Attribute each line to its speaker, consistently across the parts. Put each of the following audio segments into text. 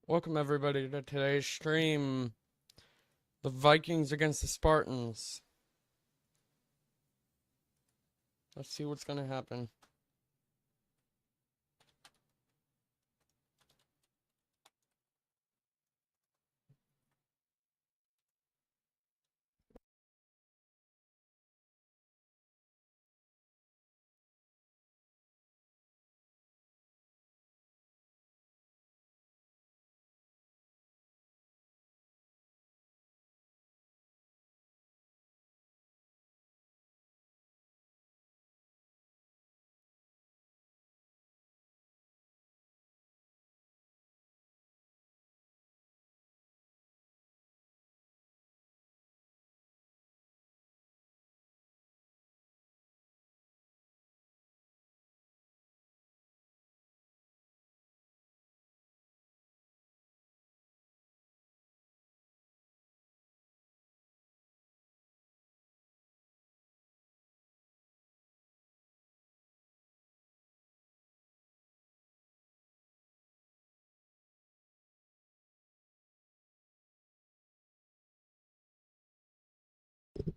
Speaker 1: Welcome everybody to today's stream. The Vikings against the Spartans. Let's see what's gonna happen.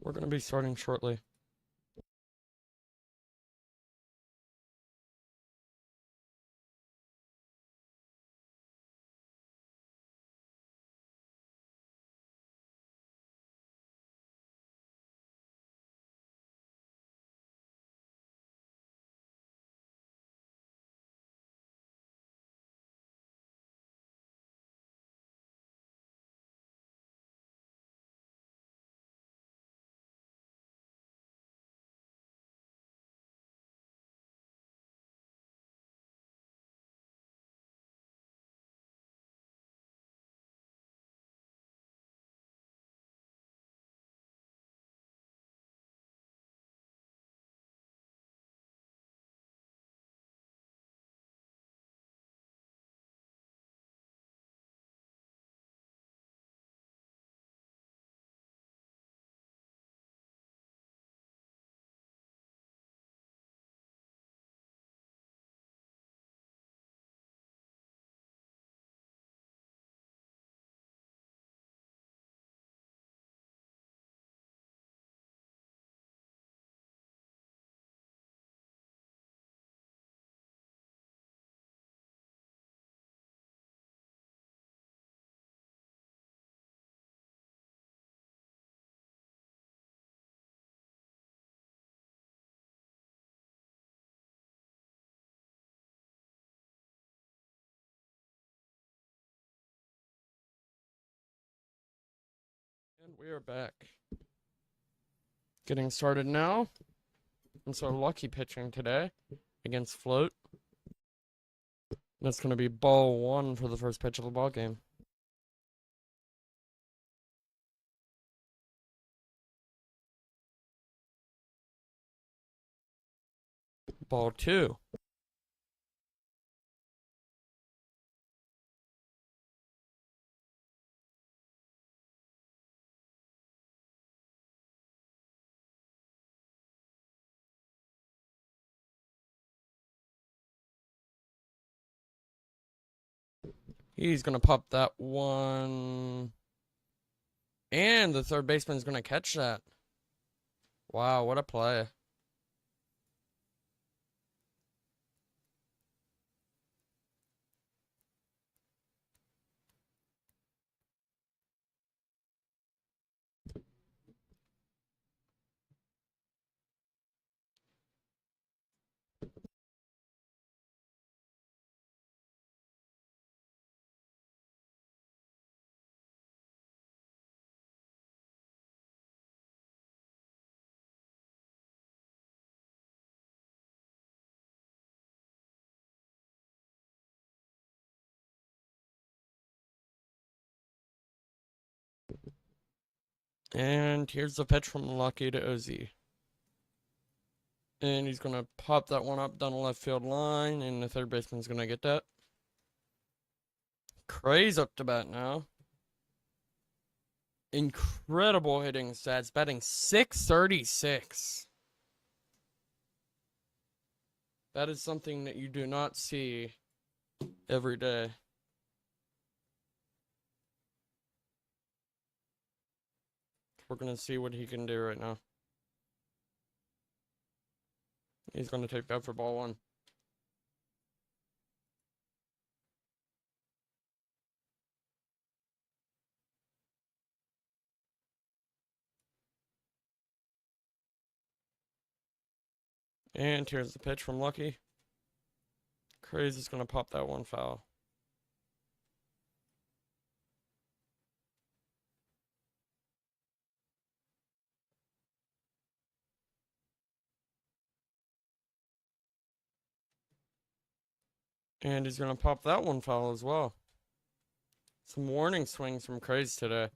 Speaker 1: We're gonna be starting shortly. And we are back. Getting started now. And so Lucky pitching today against Float. That's gonna be ball one for the first pitch of the ball game. Ball two. He's gonna pop that one. And the third baseman's gonna catch that. Wow, what a play. And here's the pitch from Lucky to Ozzy. And he's going to pop that one up down the left field line, and the third baseman's going to get that. Craze up to bat now. Incredible hitting stats, batting .636. That is something that you do not see every day. We're going to see what he can do right now. He's going to take that for ball one. And here's the pitch from Lucky. Crazy's going to pop that one foul. And he's going to pop that one foul as well. Some warning swings from Crazy today.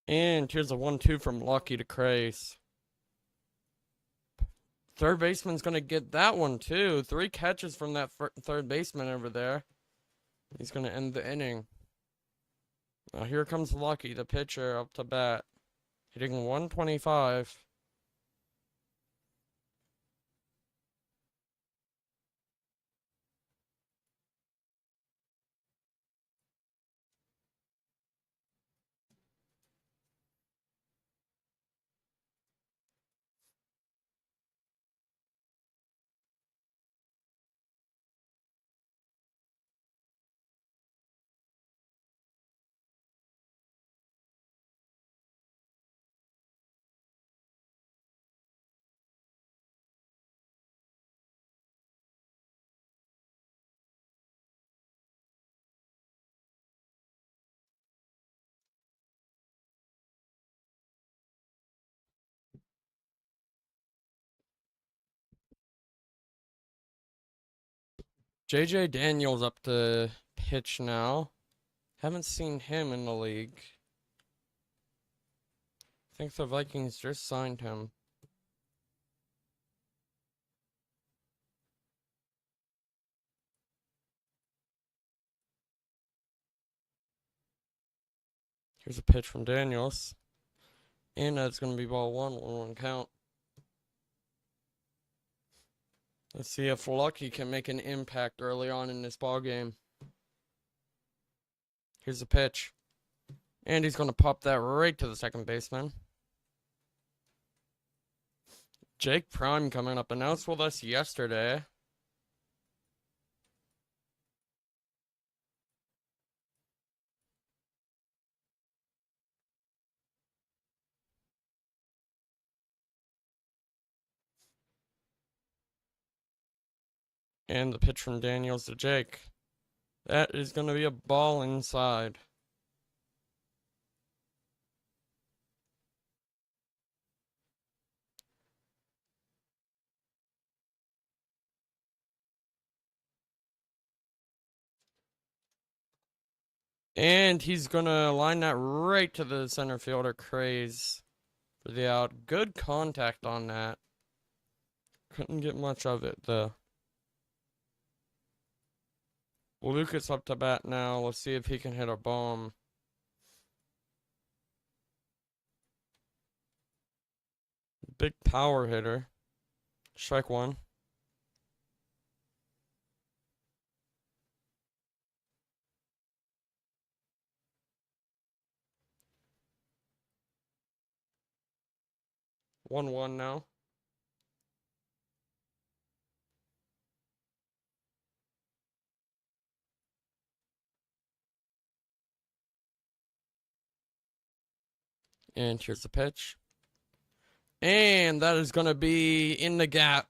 Speaker 1: And here's a 1-2 from Lucky to Craze. Third baseman's going to get that one too. 3 catches from that third baseman over there. He's going to end the inning. Now here comes Lucky, the pitcher, up to bat. Hitting 125. JJ Daniels up to pitch now. Haven't seen him in the league. I think the Vikings just signed him. Here's a pitch from Daniels. And that's going to be ball one, 1-1 count. Let's see if Lucky can make an impact early on in this ball game. Here's the pitch. And he's going to pop that right to the second baseman. Jake Prime coming up, announced with us yesterday. And the pitch from Daniels to Jake. That is going to be a ball inside. And he's going to line that right to the center fielder, Craze, for the out. Good contact on that. Couldn't get much of it, though. Lucas up to bat now. Let's see if he can hit a bomb. Big power hitter. Strike one. One now. And here's the pitch. And that is going to be in the gap.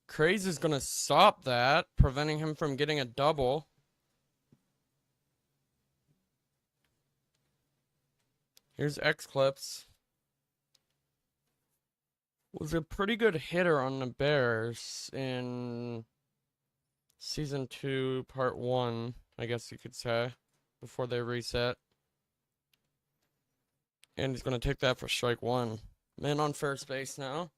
Speaker 1: Craze is going to stop that, preventing him from getting a double. Here's X-Clips. Was a pretty good hitter on the Bears in Season 2, Part 1, I guess you could say, before they reset. And he's going to take that for strike one. Man on first base now.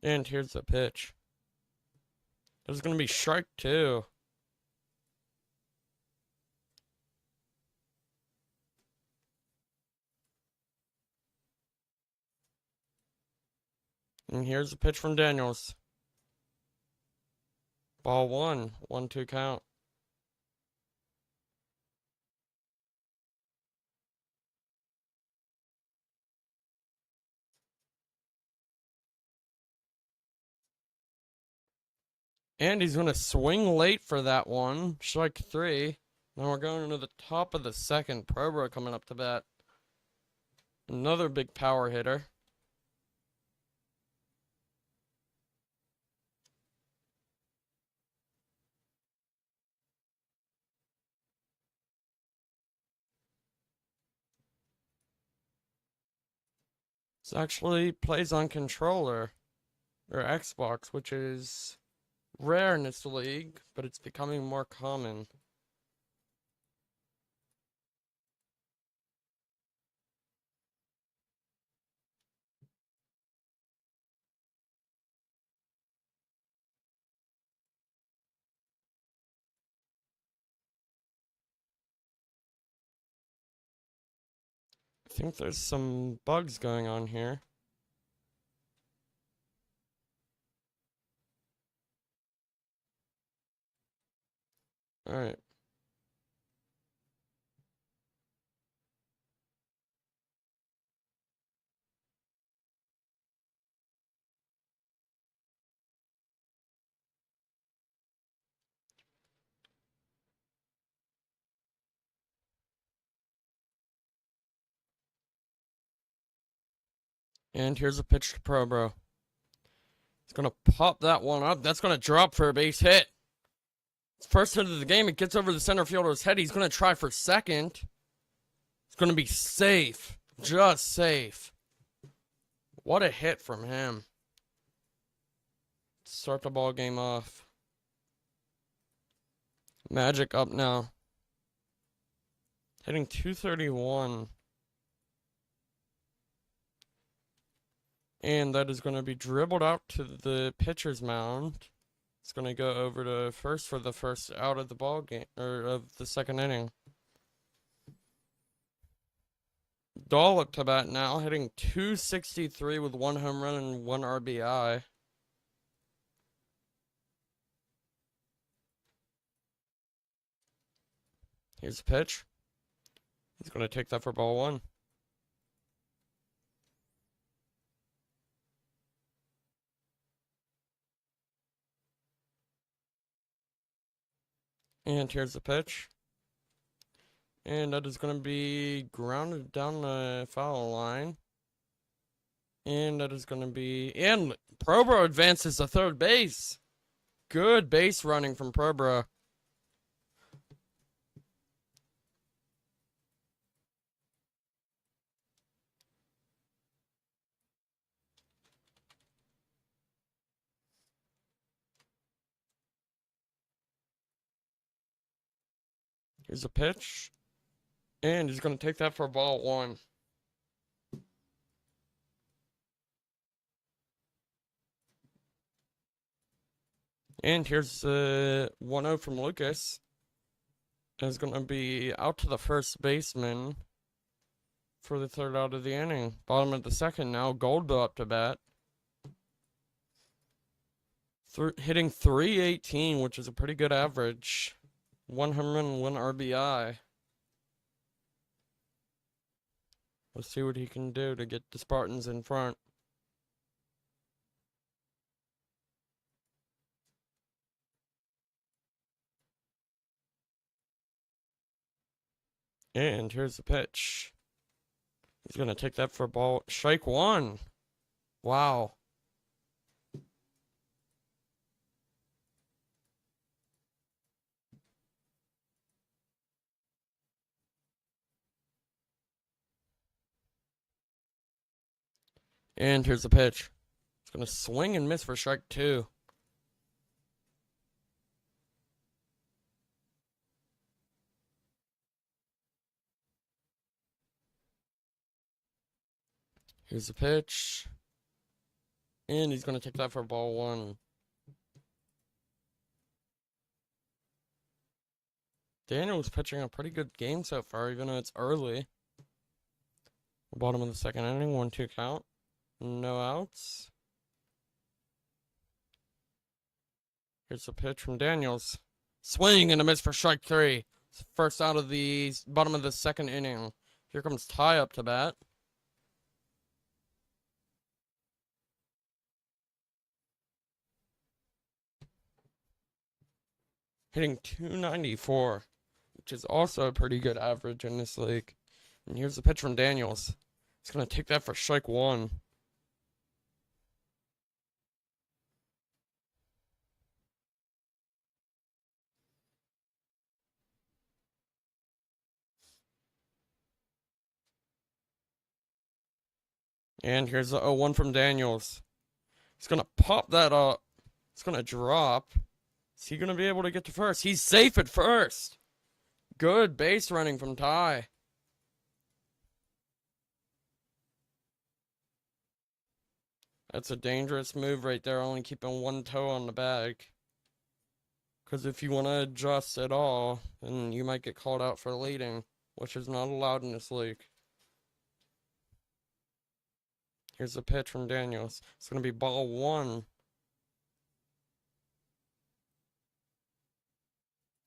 Speaker 1: And here's the pitch. There's gonna be strike two. And here's a pitch from Daniels. Ball one. 1-2 count. And he's gonna swing late for that one. Strike three. Now we're going into the top of the second. Probra coming up to bat. Another big power hitter. This actually plays on controller or Xbox, which is rare in this league, but it's becoming more common. I think there's some bugs going on here. Alright. And here's a pitch to Probro. He's gonna pop that one up. That's gonna drop for a base hit. First hit of the game, it gets over the center fielder's head. He's gonna try for second. It's gonna be safe. Just safe. What a hit from him. Start the ball game off. Magic up now. Hitting 231. And that is going to be dribbled out to the pitcher's mound. It's going to go over to first for the first out of the ball game, or of the second inning. Dahl up to bat now, hitting 263 with 1 home run and 1 RBI. Here's the pitch. He's going to take that for ball one. And here's the pitch. And that is going to be grounded down the foul line. And that is going to be... And Probro advances to third base. Good base running from Probro. Here's a pitch. And he's going to take that for ball one. And here's 1-0 from Lucas. It's going to be out to the first baseman for the third out of the inning. Bottom of the second now. Goldbill up to bat. Hitting 318, which is a pretty good average. 1 home run, 1 RBI. Let's see what he can do to get the Spartans in front. And here's the pitch. He's going to take that for ball. Strike one. Wow. And here's the pitch. It's going to swing and miss for strike two. Here's the pitch. And he's going to take that for ball one. Daniel's pitching a pretty good game so far, even though it's early. Bottom of the second inning, 1-2 count. No outs. Here's a pitch from Daniels. Swing and a miss for strike 3. First out of the bottom of the second inning. Here comes Ty up to bat. Hitting .294, which is also a pretty good average in this league. And here's the pitch from Daniels. He's going to take that for strike 1. And here's the 0-1 from Daniels. He's going to pop that up. It's going to drop. Is he going to be able to get to first? He's safe at first. Good base running from Ty. That's a dangerous move right there, only keeping one toe on the bag. Because if you want to adjust at all, then you might get called out for leading, which is not allowed in this league. Here's the pitch from Daniels. It's going to be ball 1.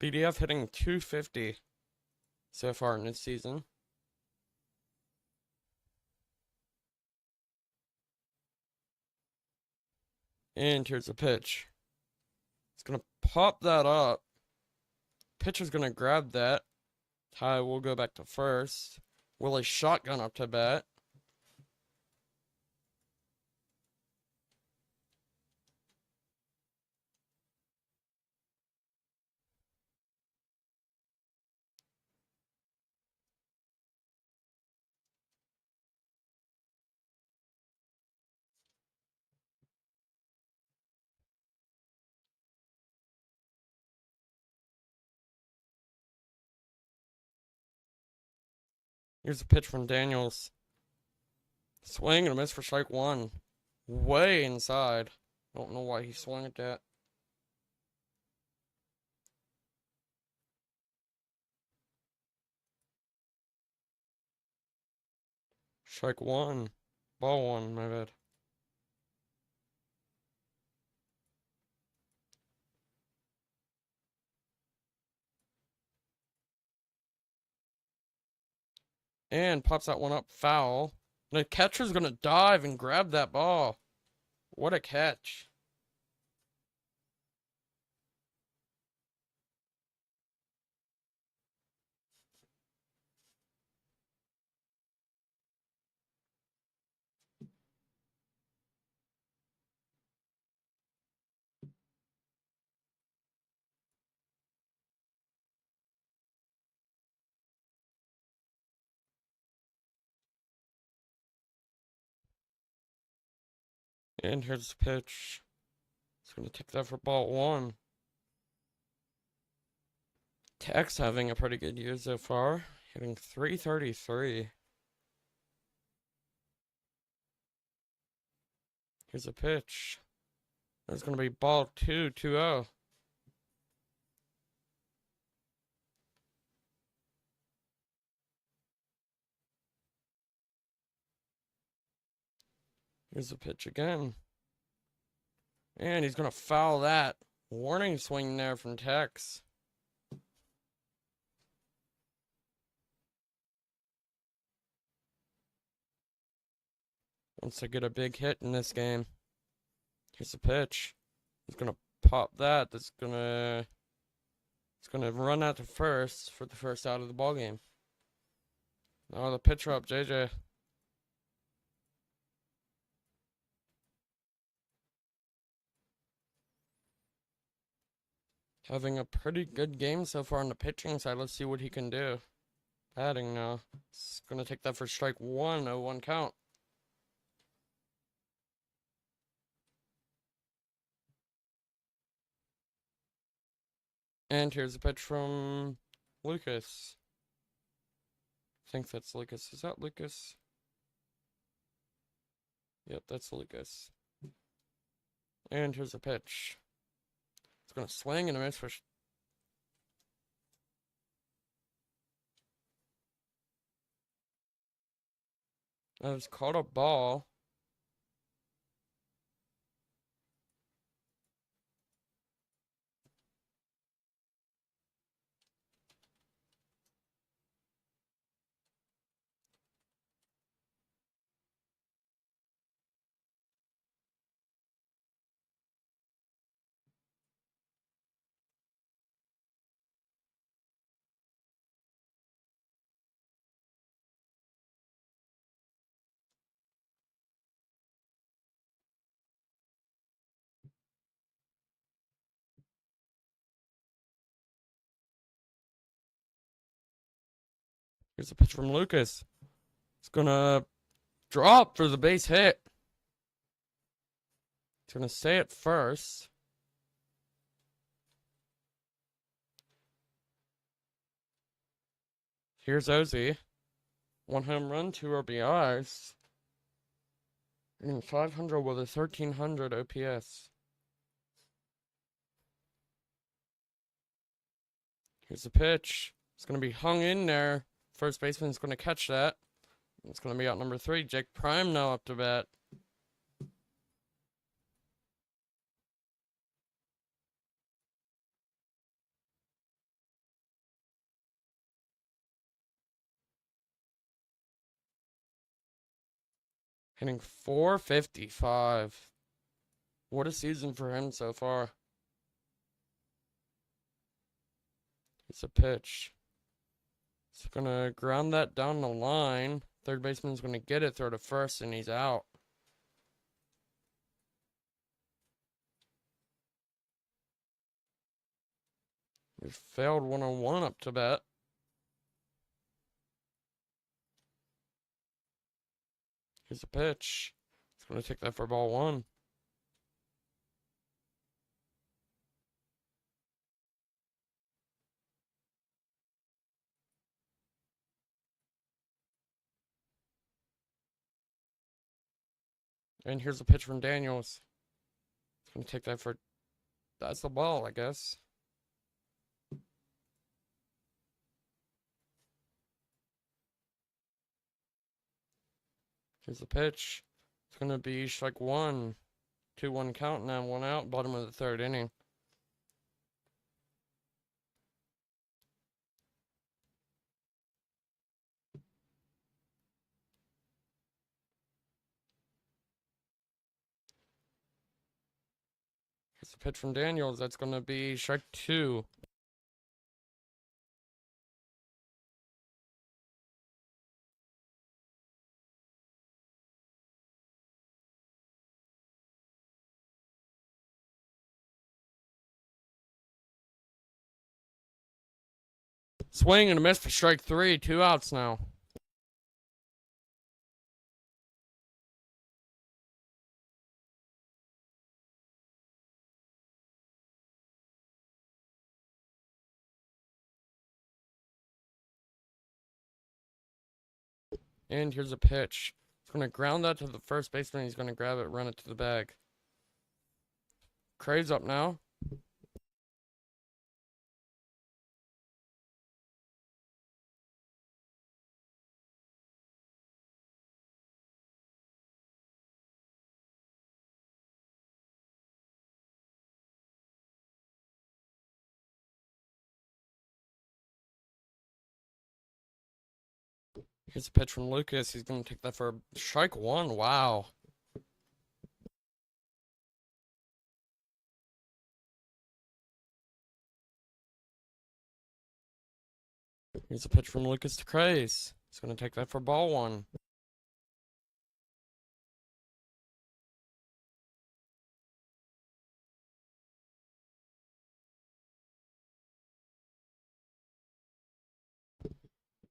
Speaker 1: BDF hitting .250 so far in this season. And here's the pitch. It's going to pop that up. Pitcher's going to grab that. Ty will go back to first. Willie shotgun up to bat. Here's a pitch from Daniels. Swing and a miss for strike 1. Way inside. Don't know why he swung at that. Strike 1. Ball 1, my bad. And pops that one up foul. The catcher's going to dive and grab that ball. What a catch. And here's the pitch. It's going to take that for ball 1. Tech's having a pretty good year so far. Hitting .333. Here's a pitch. It's going to be ball 2, 2-0. Here's the pitch again. And he's going to foul that. Warning swing there from Tex. Wants to get a big hit in this game. Here's the pitch. He's going to pop that. It's going to run out to first for the first out of the ball game. Now the pitcher up, JJ. Having a pretty good game so far on the pitching side. Let's see what he can do. Batting now. It's going to take that for strike 1, 0-1 count. And here's a pitch from Lucas. I think that's Lucas. Is that Lucas? Yep, that's Lucas. And here's a pitch. It's going to swing and a miss for I was caught a ball. Here's a pitch from Lucas. It's gonna drop for the base hit. It's gonna stay at first. Here's Ozzy. 1 home run, 2 RBIs. And 500 with a 1300 OPS. Here's the pitch. It's going to be hung in there. First baseman's going to catch that. It's going to be out number 3. Jake Prime now up to bat. Hitting .455. What a season for him so far. It's a pitch. It's going to ground that down the line. Third baseman's going to get it, throw to first, and he's out. He failed 101 up to bat. Here's a pitch. He's going to take that for ball 1. And here's a pitch from Daniels. He's going to take that for... That's the ball, I guess. Here's the pitch. It's going to be strike 1. 2-1 count now, 1 out, bottom of the 3rd inning. Here's the pitch from Daniels. That's going to be strike 2. Swing and a miss for strike 3. 2 outs now. And here's a pitch. It's going to ground that to the first baseman. He's going to grab it, run it to the bag. Crave's up now. Here's a pitch from Lucas. He's going to take that for strike 1. Wow. Here's a pitch from Lucas to Craze. He's going to take that for ball 1.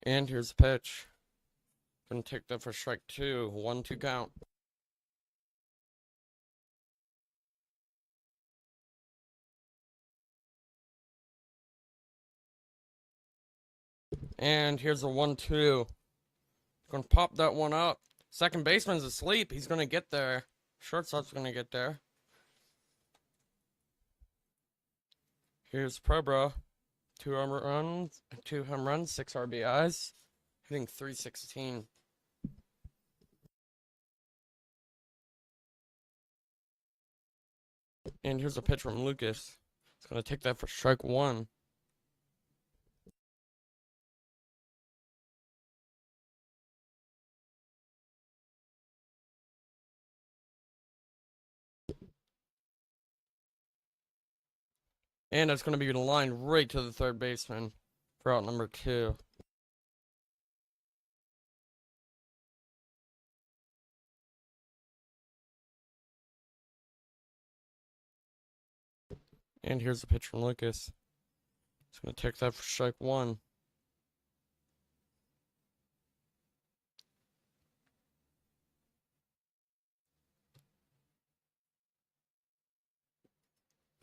Speaker 1: And here's the pitch. Gonna take that for strike 2. 1-2 count. And here's a 1-2. Gonna pop that one up. Second baseman's asleep. He's gonna get there. Shortstop's gonna get there. Here's Probra. 2 home runs, 6 RBIs. Hitting .316. And here's a pitch from Lucas. He's going to take that for strike one. And it's going to be lined right to the third baseman for out number 2. And here's the pitch from Lucas. He's going to take that for strike one.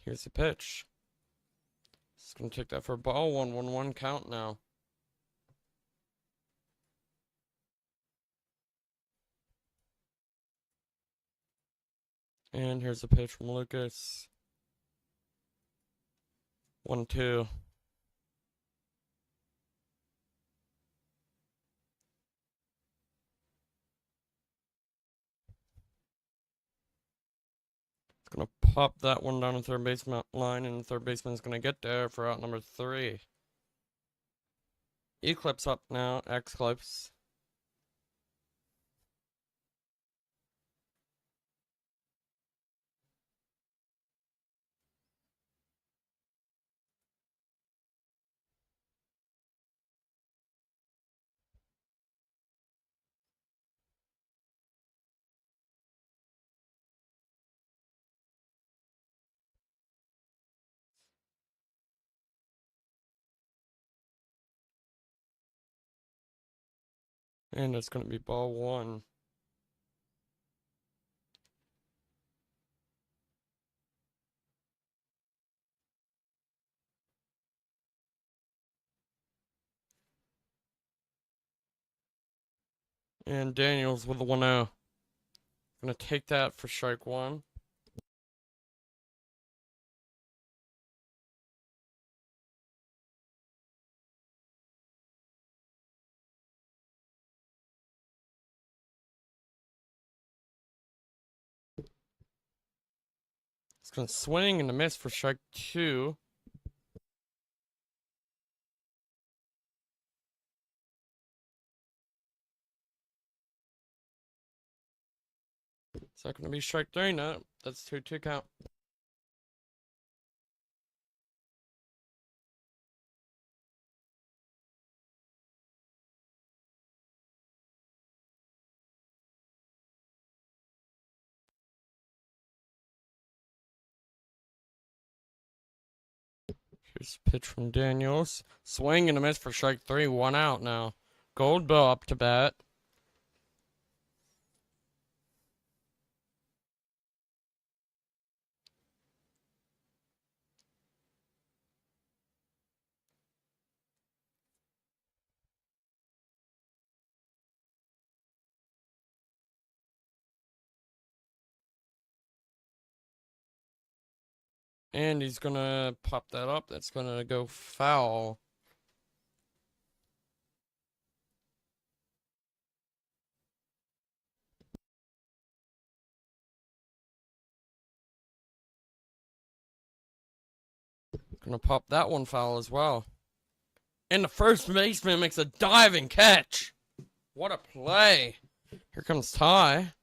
Speaker 1: Here's the pitch. He's going to take that for ball one. 1-1 count now. And here's the pitch from Lucas. 1-2. Gonna pop that one down the third baseman line, and the third baseman's gonna get there for out number 3. Eclipse up now, Eclipse. And it's gonna be ball one. And Daniels with the 1-0. Gonna take that for strike one. It's gonna swing and a miss for strike two. Is that gonna be strike three? No, that's 2-2 count. Here's a pitch from Daniels. Swing and a miss for strike three. 1 out now. Goldbow up to bat. And he's gonna pop that up. That's gonna go foul. Gonna pop that one foul as well. And the first baseman makes a diving catch. What a play. Here comes Ty.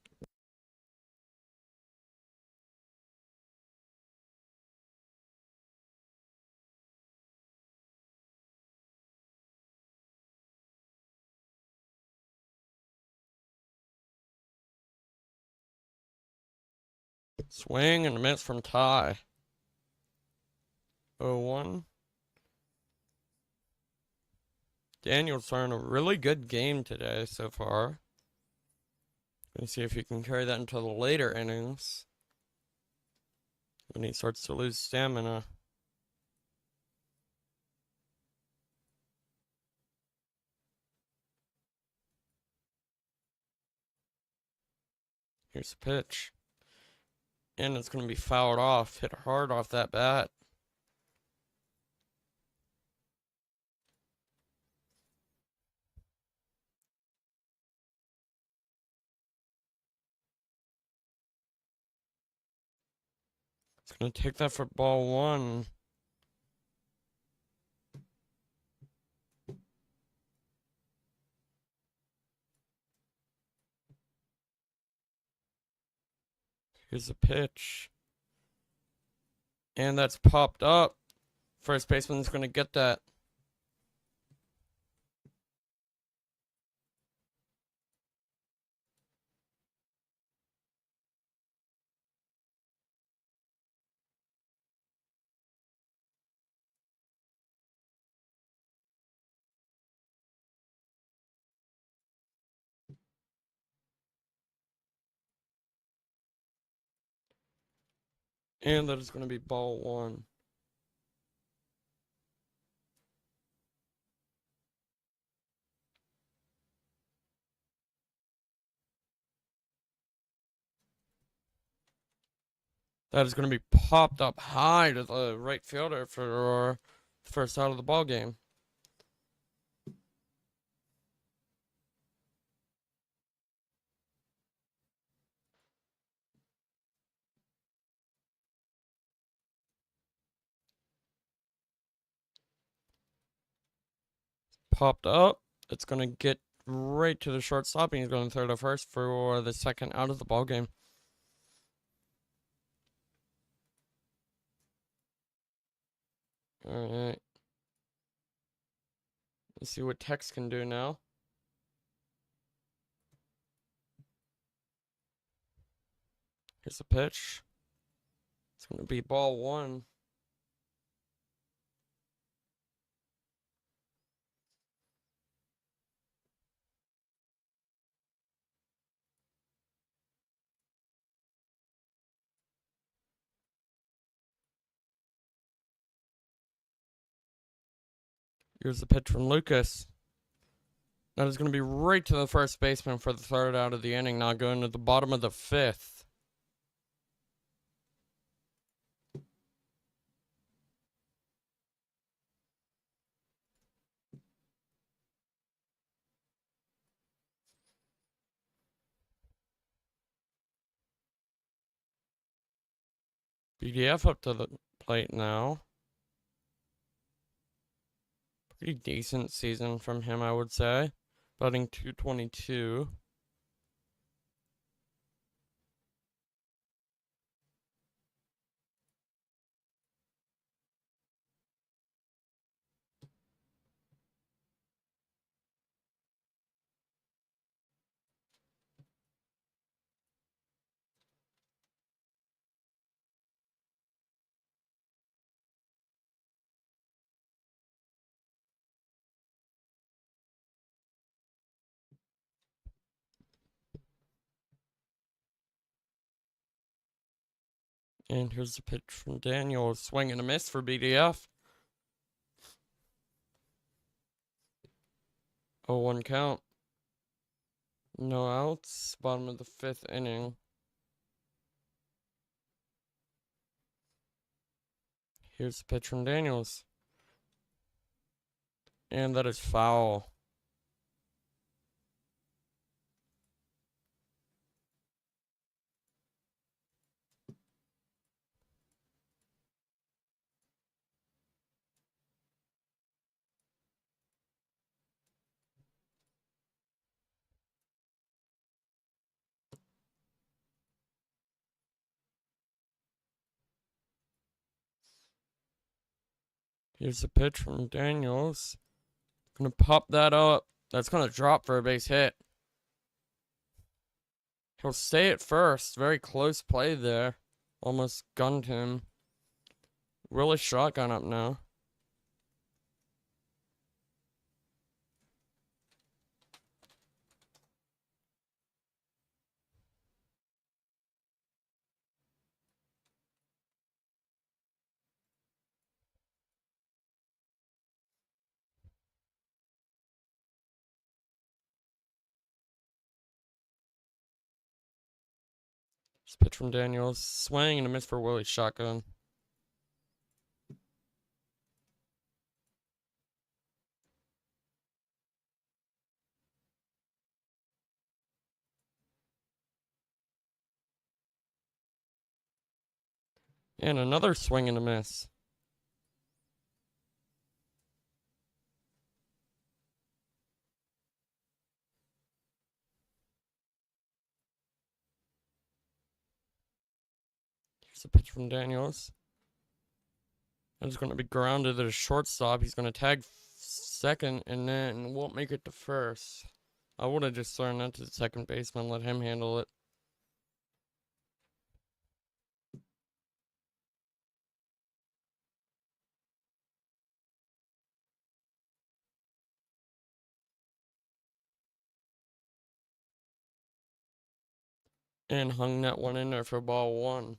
Speaker 1: Swing and a miss from Ty. 0-1. Daniel's throwing a really good game today so far. Gonna see if he can carry that into the later innings when he starts to lose stamina. Here's the pitch. And it's gonna be fouled off. Hit hard off that bat. He's gonna take that for ball one. Here's the pitch. And that's popped up. First baseman's gonna get that. And that is gonna be ball one. That is going to be popped up high to the right fielder for the first out of the ball game. Popped up. It's going to get right to the shortstop, and he's going third to first for the second out of the ball game. All right. Let's see what Tex can do now. Here's the pitch. It's going to be ball one. Here's the pitch from Lucas. That is going to be right to the first baseman for the third out of the inning. Now going to the bottom of the fifth. BDF up to the plate now. Pretty decent season from him, I would say. Batting .222. And here's the pitch from Daniel. Swing and a miss for BDF. 0-1 count. No outs. Bottom of the fifth inning. Here's the pitch from Daniels. And that is foul. Here's the pitch from Daniels. Gonna pop that up. That's gonna drop for a base hit. He'll stay at first. Very close play there. Almost gunned him. Really shotgun up now. This pitch from Daniels. Swing and a miss for Willie. Shotgun. And another swing and a miss. Here's a pitch from Daniels. That's going to be grounded at a shortstop. He's going to tag second and then won't make it to first. I would have just thrown that to the second baseman, let him handle it. And hung that one in there for ball one.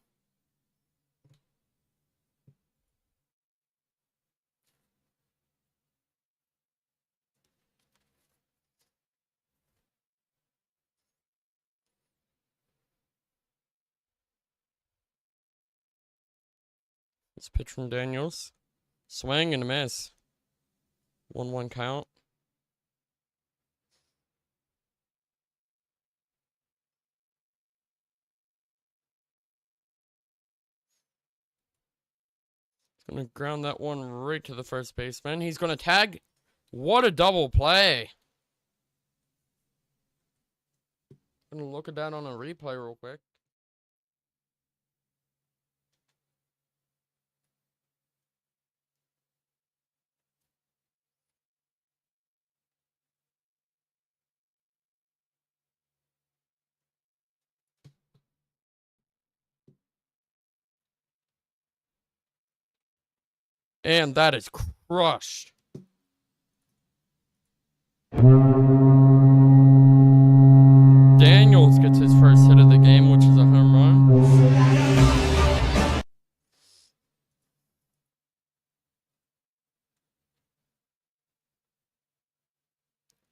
Speaker 1: This pitch from Daniels. Swing and a miss. 1-1 count. He's going to ground that one right to the first baseman. He's going to tag. What a double play. I'm going to look at that on a replay real quick. And that is crushed. Daniels gets his first hit of the game, which is a home run.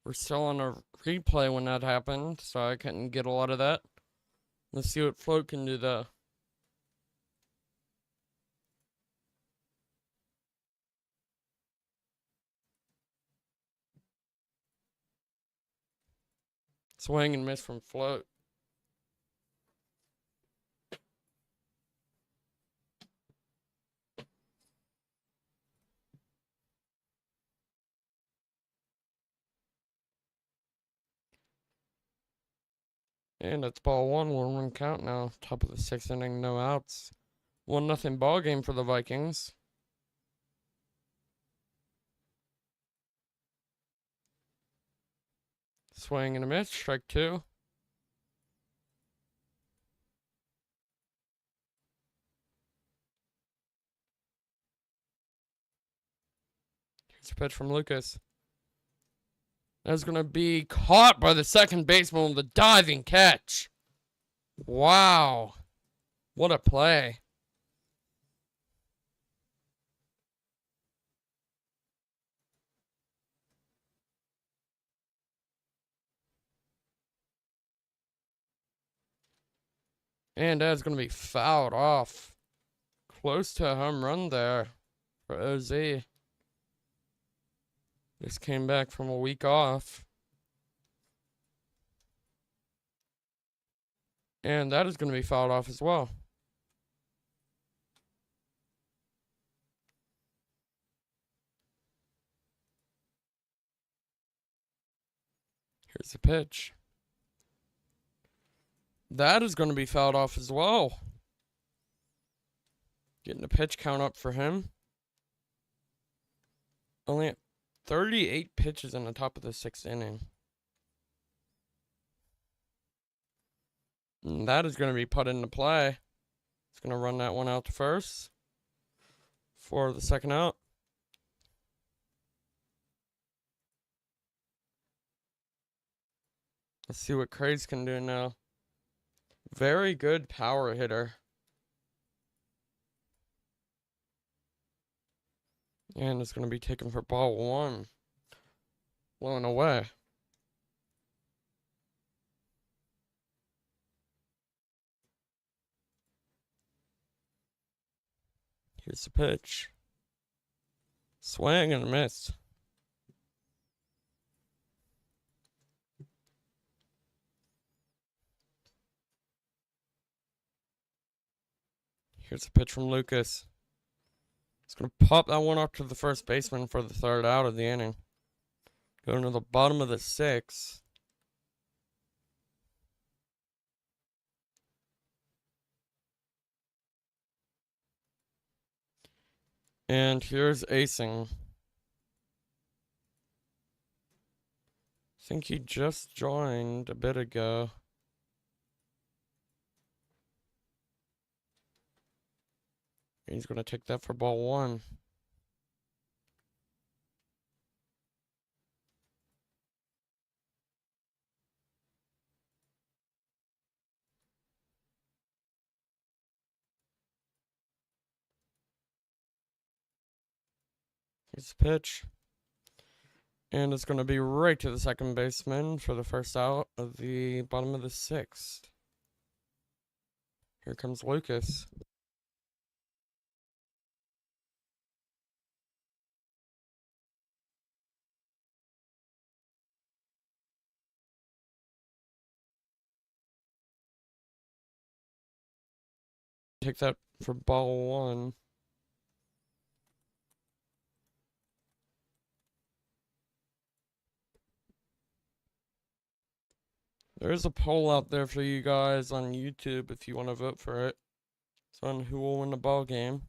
Speaker 1: We're still on a replay when that happened, so I couldn't get a lot of that. Let's see what Float can do though. Swing and miss from Float. And it's ball one, 1-1 count now. Top of the sixth inning, no outs. 1-0 ball game for the Vikings. Swing and a miss, strike two. Here's a pitch from Lucas. That's going to be caught by the second baseman with a diving catch. Wow. What a play. And that's going to be fouled off. Close to a home run there for OZ. Just came back from a week off. And that is going to be fouled off as well. Here's the pitch. That is going to be fouled off as well. Getting the pitch count up for him. Only at 38 pitches in the top of the sixth inning. And that is going to be put into play. It's going to run that one out to first for the second out. Let's see what Craze can do now. Very good power hitter. And it's going to be taken for ball one. Blown away. Here's the pitch. Swing and a miss. Here's a pitch from Lucas. He's going to pop that one up to the first baseman for the third out of the inning. Going to the bottom of the sixth. And here's acing. I think he just joined a bit ago. He's going to take that for ball one. Here's the pitch. And it's going to be right to the second baseman for the first out of the bottom of the sixth. Here comes Lucas. Take that for ball one. There's a poll out there for you guys on YouTube if you want to vote for it. It's on who will win the ball game.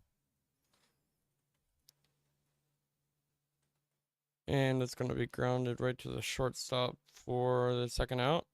Speaker 1: And it's going to be grounded right to the shortstop for the second out.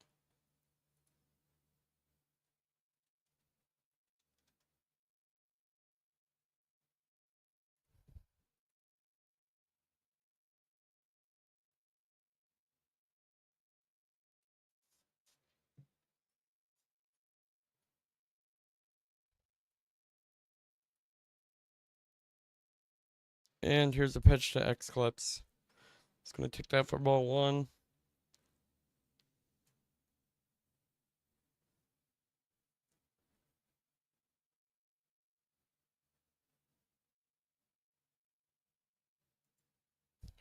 Speaker 1: And here's a pitch to X-Clips. It's going to take that for ball one.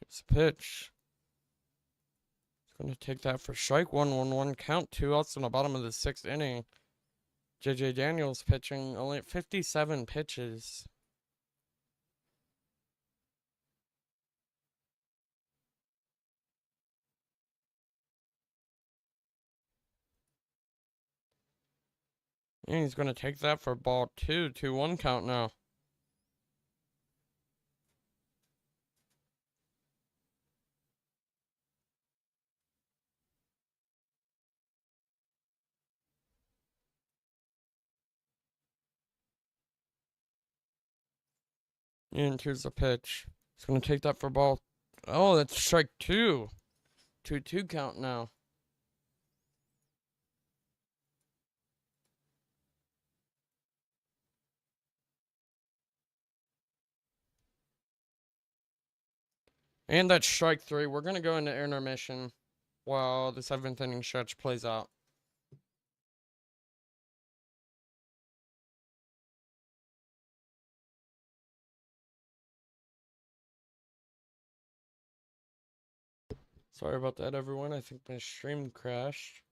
Speaker 1: Here's a pitch. It's going to take that for strike one, 1-1 count. 2 outs in the bottom of the sixth inning. J.J. Daniels pitching only 57 pitches. And he's going to take that for ball two, 2-1 count now. And here's the pitch. He's going to take that for ball. Oh, that's strike two. 2-2 count now. And that's strike three. We're going to go into intermission while the seventh inning stretch plays out. Sorry about that, everyone. I think my stream crashed.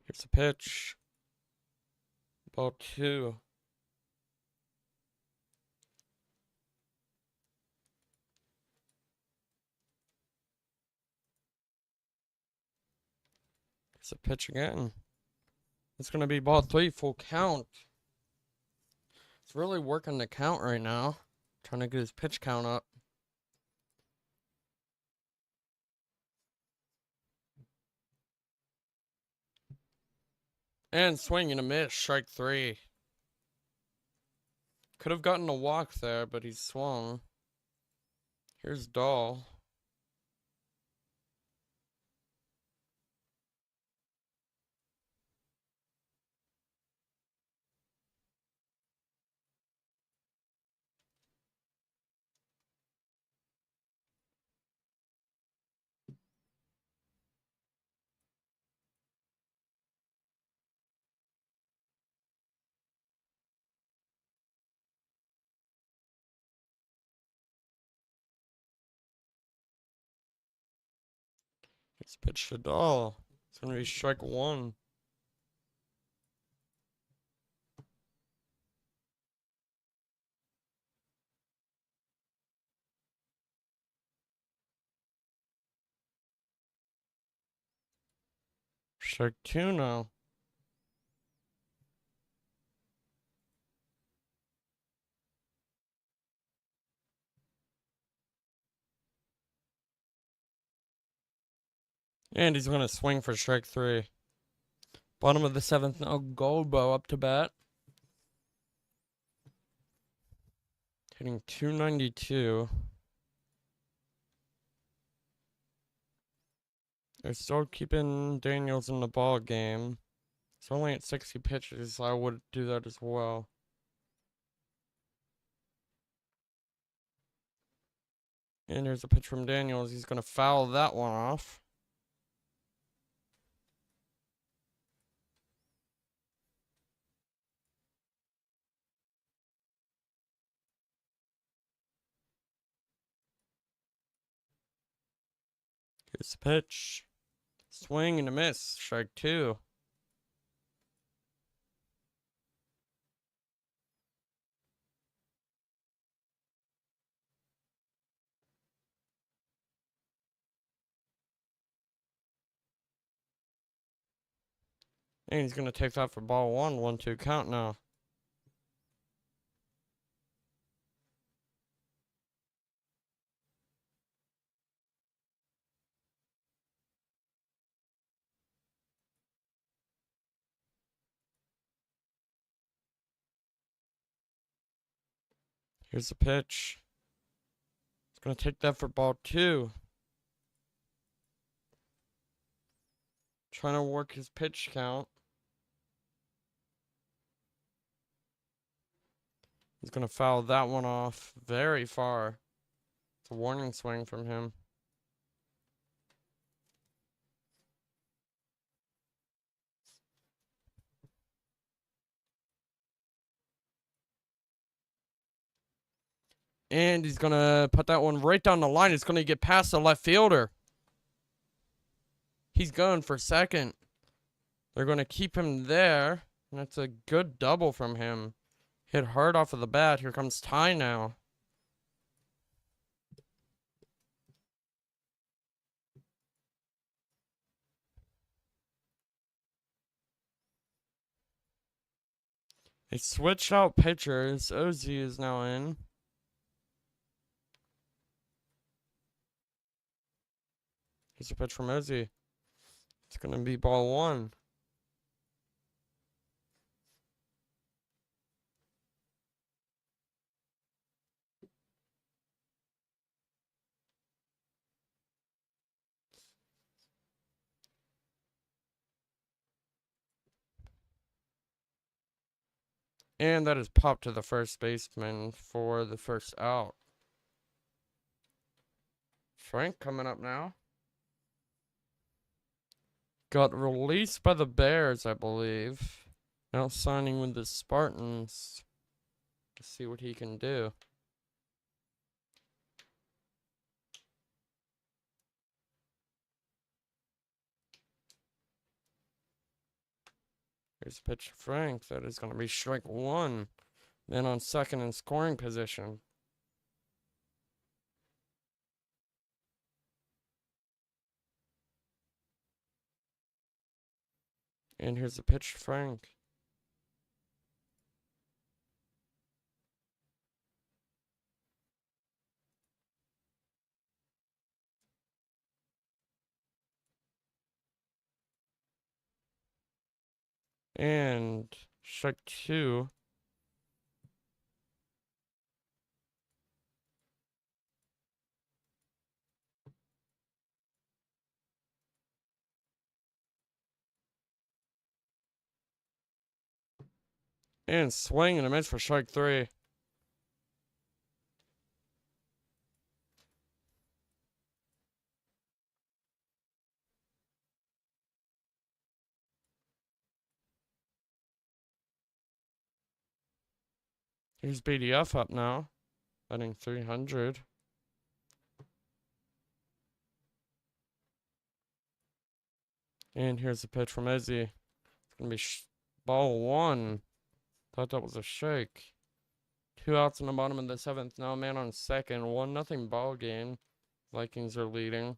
Speaker 1: Here's the pitch. Ball two. Here's the pitch again. It's going to be ball three, full count. It's really working the count right now. Trying to get his pitch count up. And swing and a miss. Strike 3. Could have gotten a walk there, but he swung. Here's Dahl. Here's pitch to Dahl. It's going to be strike 1. Strike 2 now. And he's going to swing for strike 3. Bottom of the 7th now, Golbo up to bat. Hitting .292. They're still keeping Daniels in the ball game. It's only at 60 pitches, so I would do that as well. And here's a pitch from Daniels. He's going to foul that one off. Here's the pitch. Swing and a miss. Strike 2. And he's going to take that for ball 1. 1-2 count now. Here's the pitch. He's going to take that for ball 2. Trying to work his pitch count. He's going to foul that one off very far. It's a warning swing from him. And he's going to put that one right down the line. It's going to get past the left fielder. He's going for second. They're going to keep him there. And that's a good double from him. Hit hard off of the bat. Here comes Ty now. They switched out pitchers. Ozzy is now in. Here's a pitch from Ozzy. It's going to be ball 1. And that is popped to the first baseman for the first out. Frank coming up now. Got released by the Bears, I believe. Now signing with the Spartans. Let's see what he can do. Here's a pitch to Frank. That is going to be strike 1. Then on second in scoring position. And here's the pitch to Frank. And strike two. And swing and a miss for strike three. Here's BDF up now, betting 300. And here's the pitch from Izzy. It's gonna be ball one. Thought that was a shake. 2 outs in the bottom of the seventh. Now a man on second. 1-0 ball game. Vikings are leading.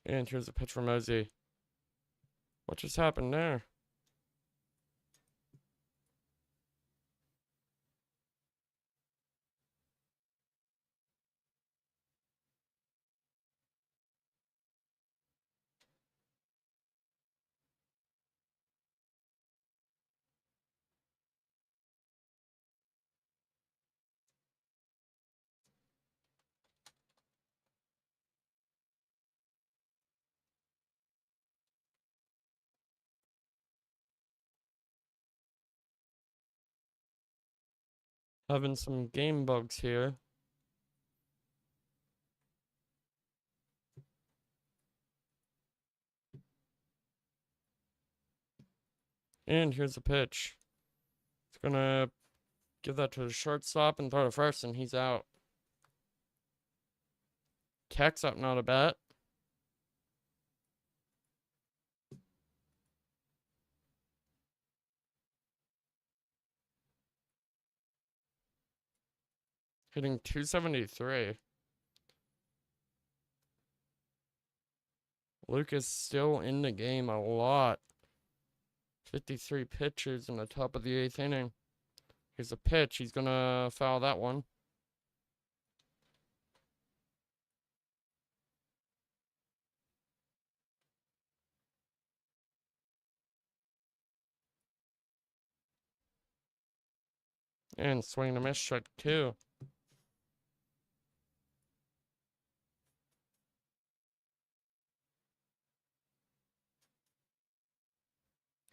Speaker 1: And here's a pitch from Izzy. What just happened there? Having some game bugs here. And here's a pitch. It's gonna give that to the shortstop and throw to first, and he's out. Keck's up now to bat. Hitting 273. Lucas still in the game a lot. 53 pitches in the top of the eighth inning. Here's a pitch. He's gonna foul that one. And swing and a miss, strike two.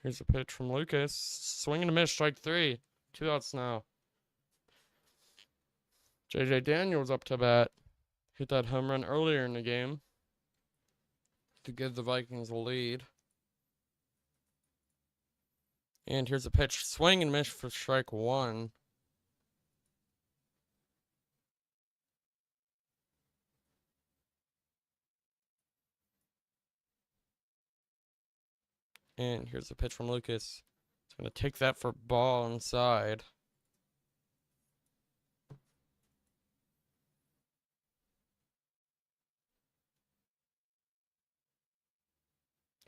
Speaker 1: Here's a pitch from Lucas. Swing and a miss, strike three. 2 outs now. JJ Daniels up to bat. Hit that home run earlier in the game to give the Vikings a lead. And here's a pitch. Swing and miss for strike one. And here's a pitch from Lucas. It's going to take that for ball inside.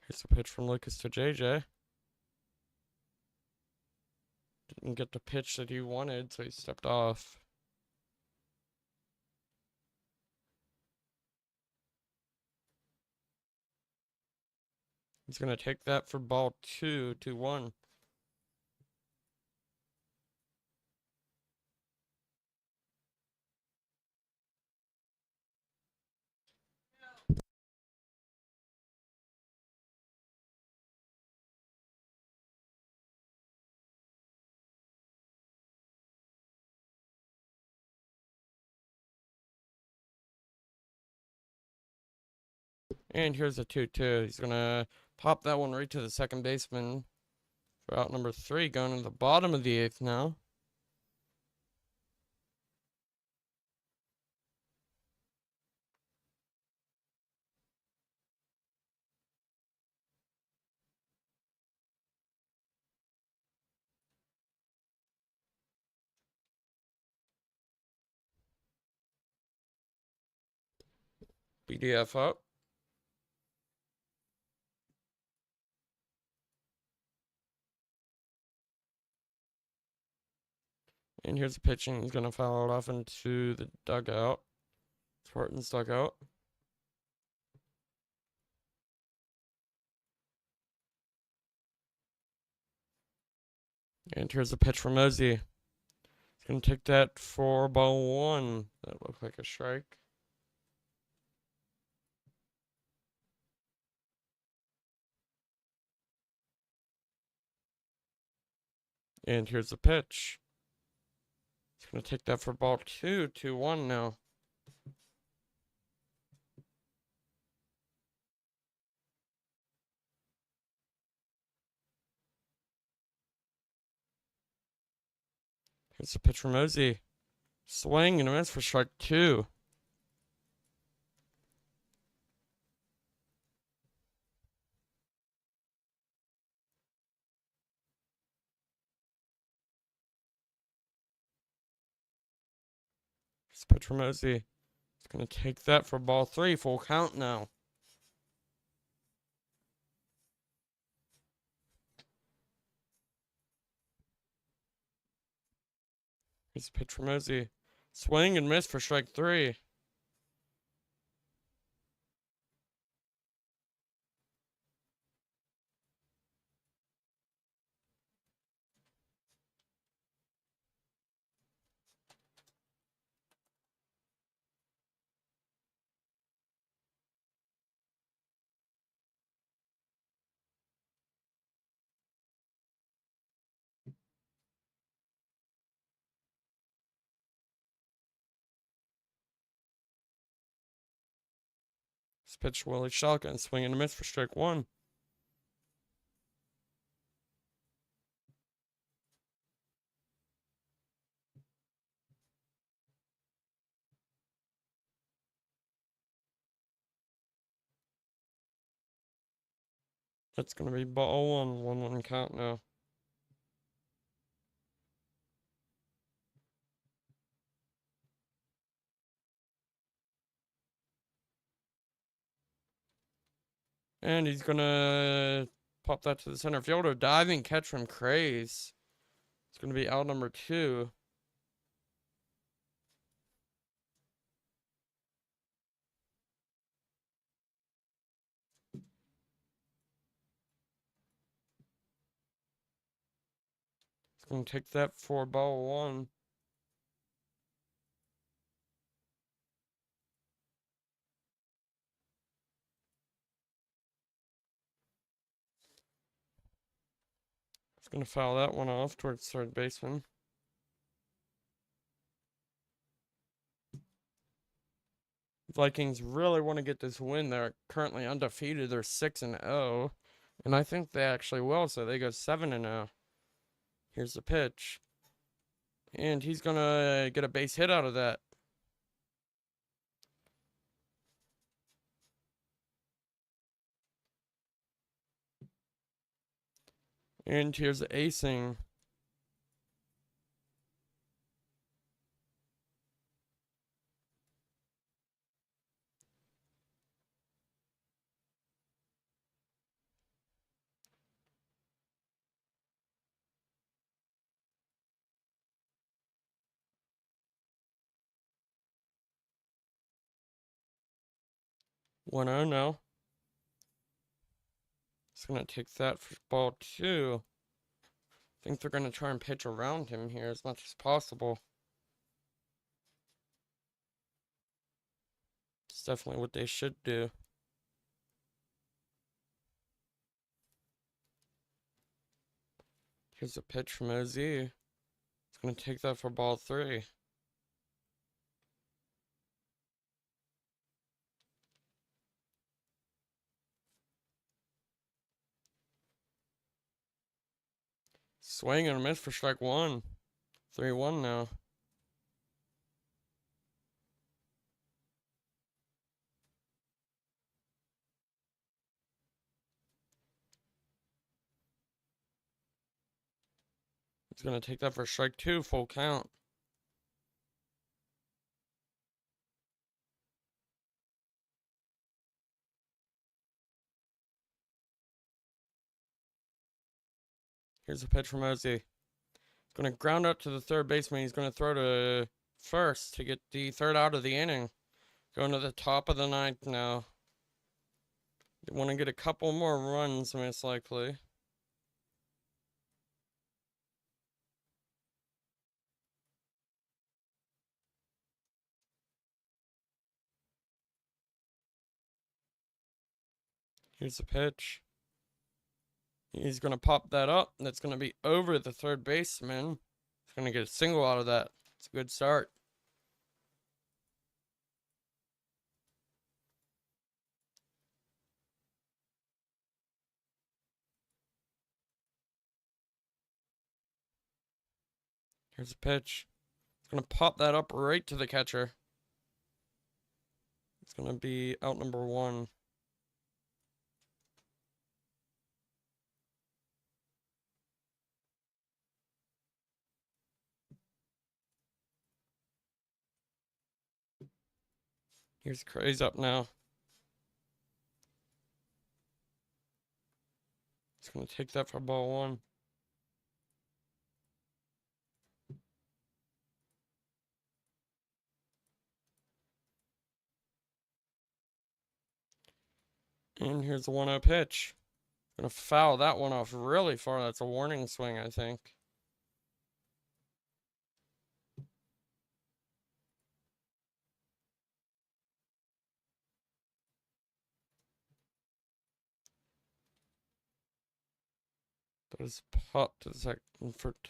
Speaker 1: Here's a pitch from Lucas to JJ. Didn't get the pitch that he wanted, so he stepped off. He's going to take that for ball 2-1. And here's a 2-2. He's going to pop that one right to the second baseman for out number 3, going to the bottom of the eighth now. BDF up. And here's the pitching. He's going to foul it off into the dugout. Spartans dugout. And here's a pitch from Ozzy. He's going to take that for ball one. That looked like a strike. And here's the pitch. He's going to take that for ball two, 2-1 now. Here's the pitch from Ozzy. Swing and a miss for strike two. Here's the pitch from Ozzy. He's going to take that for ball three, full count now. Here's the pitch from Ozzy. Swing and miss for strike three. This pitch Willie shotgun, swing and a miss for strike one. That's going to be ball one, 1-1 count now. And he's going to pop that to the center fielder. Diving catch from Craze. It's going to be out number two. He's going to take that for ball one. He's going to foul that one off towards third baseman. Vikings really want to get this win. They're currently undefeated. They're 6-0. And I think they actually will, so they go 7-0. Here's the pitch. And he's going to get a base hit out of that. And here's the acing. One zero now. He's going to take that for ball two. I think they're going to try and pitch around him here as much as possible. It's definitely what they should do. Here's a pitch from OZ. He's going to take that for ball three. Swing and a miss for strike one. 3-1 now. He's going to take that for strike two, full count. Here's a pitch from Ozzy. He's going to ground out to the third baseman. He's going to throw to first to get the third out of the inning. Going to the top of the ninth now. They want to get a couple more runs, most likely. Here's the pitch. He's going to pop that up. That's going to be over the third baseman. He's going to get a single out of that. It's a good start. Here's a pitch. He's going to pop that up right to the catcher. It's going to be out number 1. Here's Craze up now. He's going to take that for ball 1. And here's the 1-0 pitch. Gonna foul that one off really far. That's a warning swing, I think. Does pop to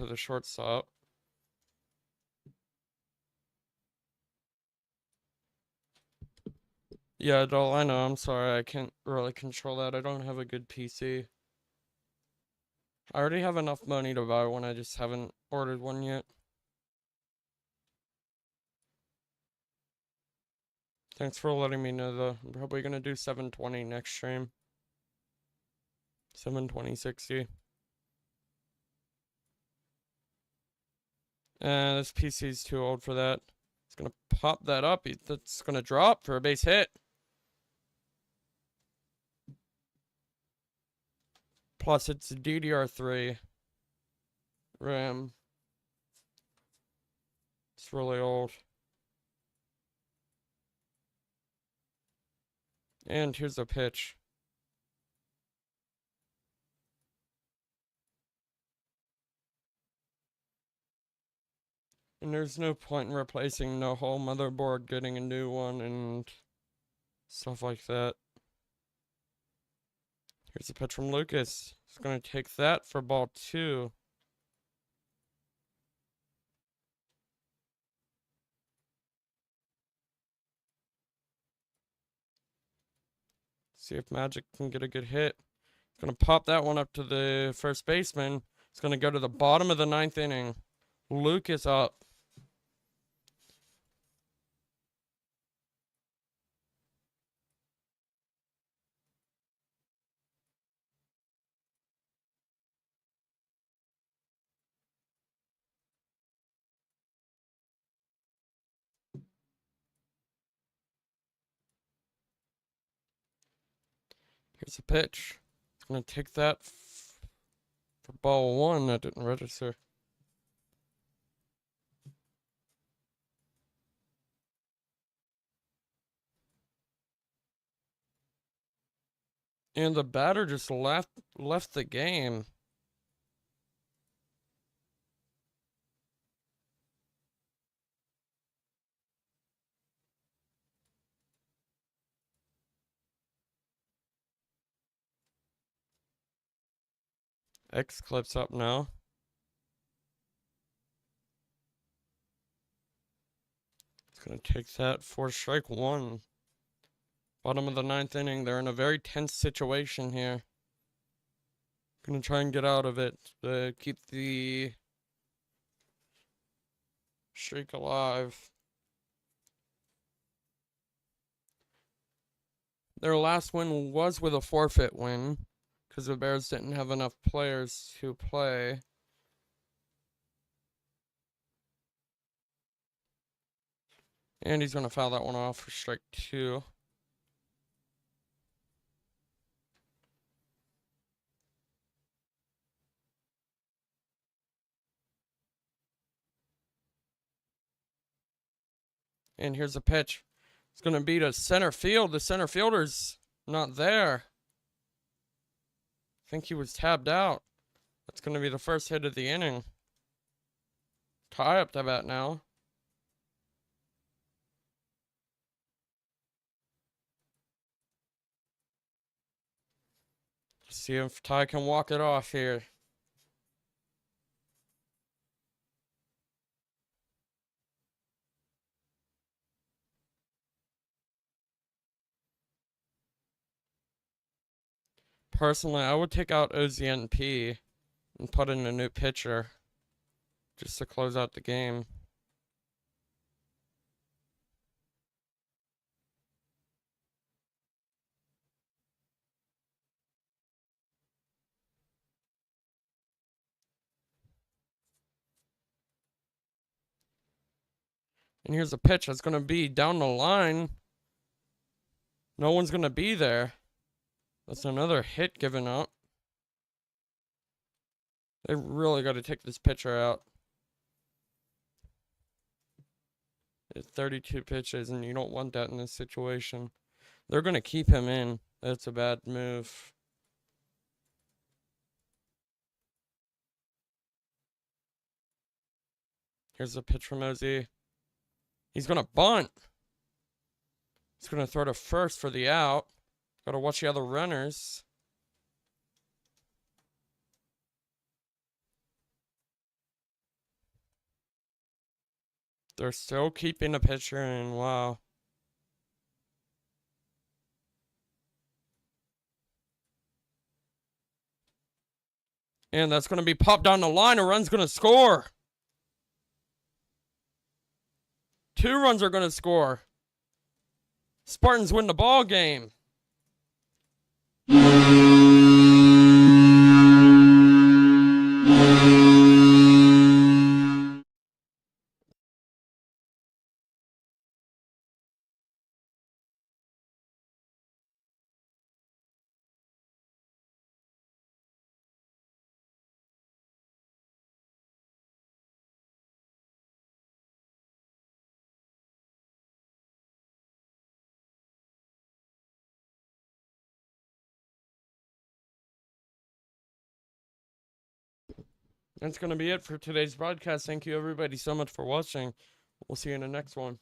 Speaker 1: the shortstop. Yeah, doll, I know. I'm sorry. I can't really control that. I don't have a good PC. I already have enough money to buy one. I just haven't ordered one yet. Thanks for letting me know, though. I'm probably gonna do 720 next stream. 720/60. This PC's too old for that. It's gonna pop that up. That's gonna drop for a base hit. Plus, it's DDR3 RAM. It's really old. And here's a pitch. And there's no point in replacing the whole motherboard, getting a new one and stuff like that. Here's a pitch from Lucas. He's going to take that for ball 2. See if Magic can get a good hit. He's going to pop that one up to the first baseman. It's going to go to the bottom of the 9th inning. Lucas up. Here's a pitch. He's going to take that for ball 1. That didn't register. And the batter just left the game. X clips up now. It's going to take that for strike 1. Bottom of the 9th inning. They're in a very tense situation here. Gonna try and get out of it to keep the streak alive. Their last win was with a forfeit win because the Bears didn't have enough players to play. And he's gonna foul that one off for strike 2. And here's a pitch. It's going to be to center field. The center fielder's not there. I think he was tabbed out. That's going to be the first hit of the inning. Tie up to bat now. See if Ty can walk it off here. Personally, I would take out OZNP and put in a new pitcher just to close out the game. And here's a pitch that's going to be down the line. No one's going to be there. That's another hit given up. They really got to take this pitcher out. It's 32 pitches, and you don't want that in this situation. They're going to keep him in. That's a bad move. Here's a pitch from OZ. He's going to bunt. He's going to throw to first for the out. Got to watch the other runners. They're still keeping the pitcher in. Wow. And that's going to be popped down the line. A run's going to score. 2 runs are going to score. Spartans win the ball game. That's going to be it for today's broadcast. Thank you, everybody, so much for watching. We'll see you in the next one.